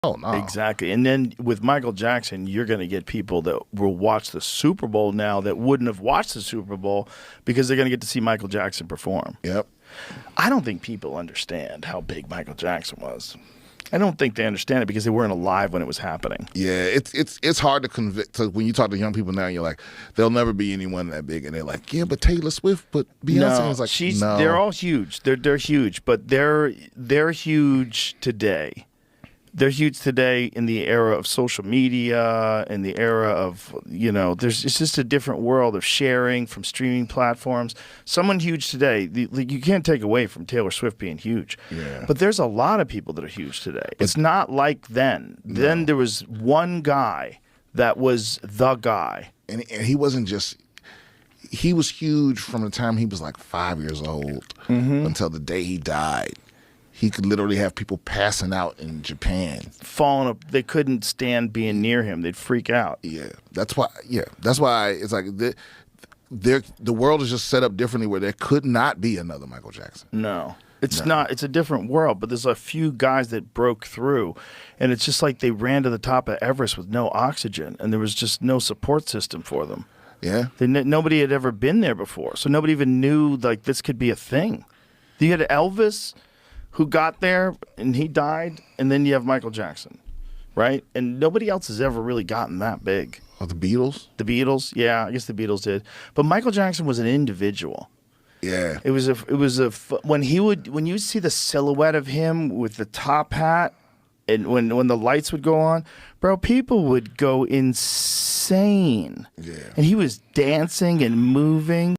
Oh no. Exactly. And then with Michael Jackson, you're going to get people that will watch the Super Bowl now that wouldn't have watched the Super Bowl because they're going to get to see Michael Jackson perform. Yep. I don't think people understand how big Michael Jackson was. I don't think they understand it because they weren't alive when it was happening. Yeah, it's hard to convict. So when you talk to young people now, you're like, there'll never be anyone that big, and they're like, yeah, but Taylor Swift, but Beyonce is like, no, they're all huge. They're huge, but they're huge today. They're huge today in the era of social media, in the era of, it's just a different world of sharing from streaming platforms. Someone huge today, you can't take away from Taylor Swift being huge. Yeah. But there's a lot of people that are huge today. It's not like then. No. Then there was one guy that was the guy. And he wasn't just, he was huge from the time he was like 5 years old until the day he died. He could literally have people passing out in Japan. Falling up. They couldn't stand being near him. They'd freak out. Yeah. That's why it's like the world is just set up differently where there could not be another Michael Jackson. No. It's not. It's a different world, but there's a few guys that broke through, and it's just like they ran to the top of Everest with no oxygen, and there was just no support system for them. Yeah. Nobody had ever been there before, so nobody even knew like this could be a thing. You had Elvis, who got there and he died, and then you have Michael Jackson, right? And nobody else has ever really gotten that big. Oh, the Beatles? The Beatles, yeah, I guess the Beatles did. But Michael Jackson was an individual. Yeah. When you see the silhouette of him with the top hat, and when the lights would go on, bro, people would go insane. Yeah. And he was dancing and moving.